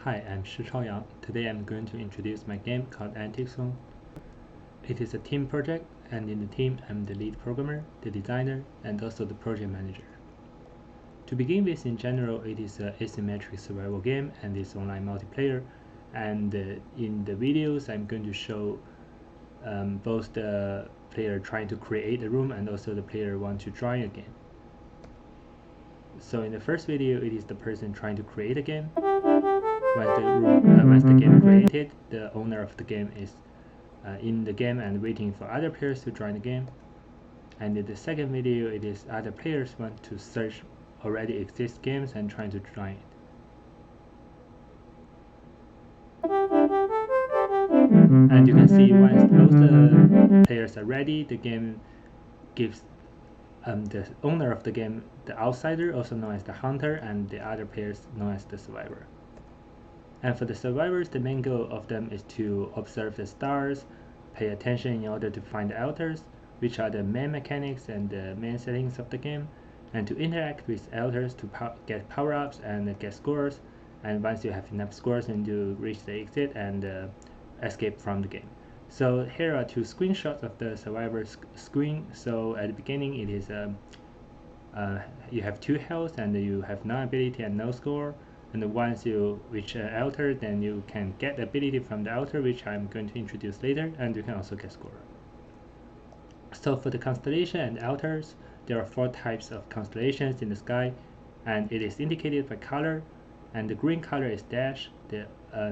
Hi, I'm Shi Chaoyang. Today I'm going to introduce my game called Antichthon. It is a team project, and in the team I'm the lead programmer, the designer, and also the project manager. To begin with, in general, it is an asymmetric survival game and it's online multiplayer. And in the videos, I'm going to show both the player trying to create a room and also the player want to join a game. So in the first video, it is the person trying to create a game. Once the game created, the owner of the game is in the game and waiting for other players to join the game. And in the second video, it is other players want to search already exist games and trying to join it. And you can see once both the players are ready, the game gives the owner of the game the outsider, also known as the hunter, and the other players known as the survivor. And for the survivors, the main goal of them is to observe the stars, pay attention in order to find the altars, which are the main mechanics and the main settings of the game, and to interact with altars to get power-ups and get scores. And once you have enough scores, then you reach the exit and escape from the game. So here are two screenshots of the survivor's screen. So at the beginning, it is you have 2 health and you have no ability and no score. And once you reach an altar, then you can get ability from the altar, which I'm going to introduce later, and you can also get score. So for the constellation and altars, there are 4 types of constellations in the sky, and it is indicated by color. And the green color is dash, the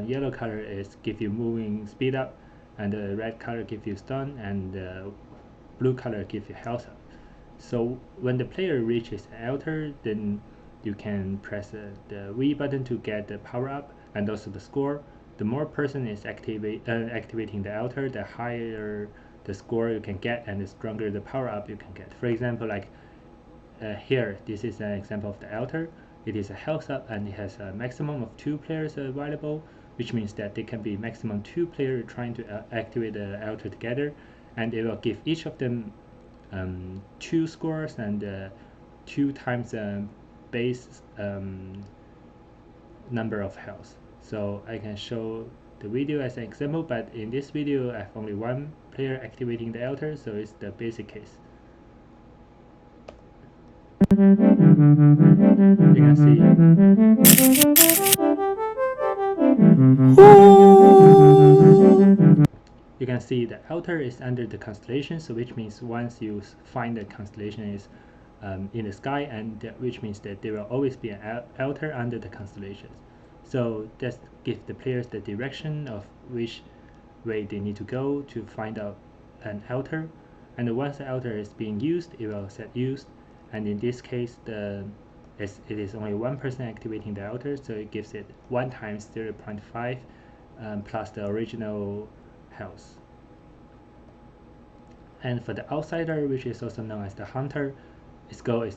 yellow color is give you moving speed up, and the red color give you stun, and the blue color give you health up. So when the player reaches an altar, then you can press the V button to get the power up and also the score. The more person is activating the altar, the higher the score you can get and the stronger the power up you can get. For example, like here, this is an example of the altar. It is a health up and it has a maximum of 2 players available, which means that there can be maximum 2 players trying to activate the altar together, and it will give each of them 2 scores and 2 times base number of health. So I can show the video as an example, but in this video I have only 1 player activating the altar, so it's the basic case. You can see the altar is under the constellation, so which means once you find the constellation is in the sky, and which means that there will always be an altar under the constellations. So that gives the players the direction of which way they need to go to find out an altar. And once the altar is being used, it will set used. And in this case, it is only 1 person activating the altar, so it gives it 1 times 0.5 plus the original health. And for the outsider, which is also known as the hunter, its goal is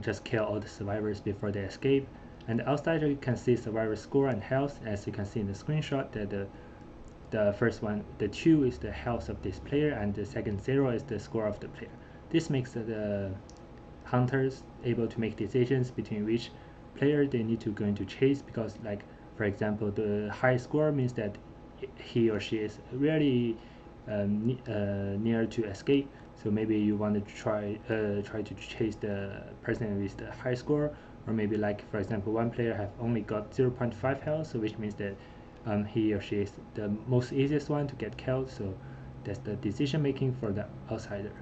just kill all the survivors before they escape. And the outsider, you can see survivor score and health, as you can see in the screenshot that the first one, the 2 is the health of this player, and the second 0 is the score of the player. This makes the hunters able to make decisions between which player they need to go into chase, because, like, for example, the high score means that he or she is really near to escape. So maybe you want to try to chase the person with the high score, or maybe, like, for example, 1 player have only got 0.5 health, so which means that he or she is the most easiest one to get killed. So that's the decision making for the outsider.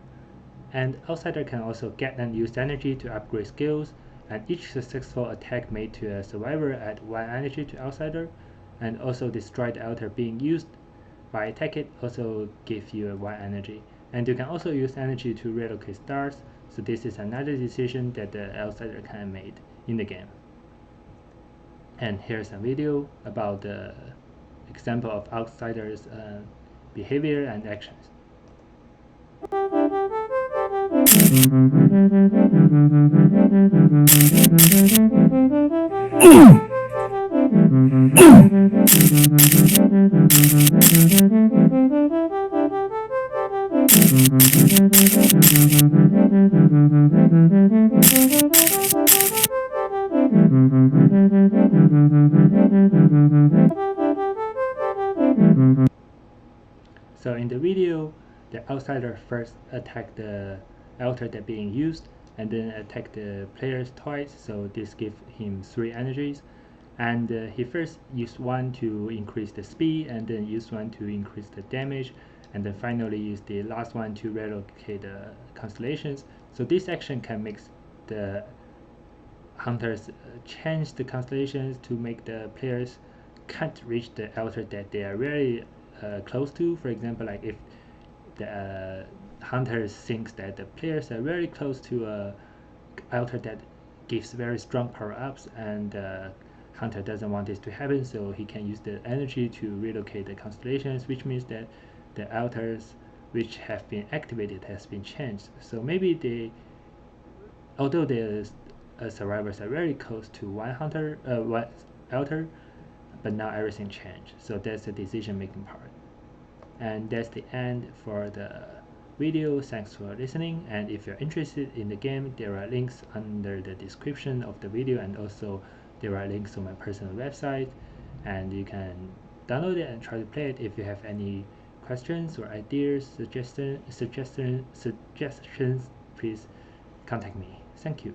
And outsider can also get and use energy to upgrade skills, and each successful attack made to a survivor add 1 energy to outsider, and also destroy the altar being used by attack it also give you a 1 energy. And you can also use energy to relocate stars, so this is another decision that the outsider can make in the game. And here's a video about the example of outsiders' behavior and actions. So in the video, the outsider first attack the altar that being used, and then attack the players twice, so this gives him 3 energies. And he first used 1 to increase the speed, and then used 1 to increase the damage, and then finally used the last one to relocate the constellations. So this action can make the hunters change the constellations to make the players can't reach the altar that they are very close to. For example, like if the hunters thinks that the players are very close to a altar that gives very strong power-ups, and hunter doesn't want this to happen, so he can use the energy to relocate the constellations, which means that the altars which have been activated has been changed. So maybe they, although the survivors are very close to one altar, but now everything changed. So that's the decision-making part. And that's the end for the video. Thanks for listening, and if you're interested in the game, there are links under the description of the video, and also there are links to my personal website, and you can download it and try to play it. If you have any questions or ideas, suggestions, please contact me. Thank you.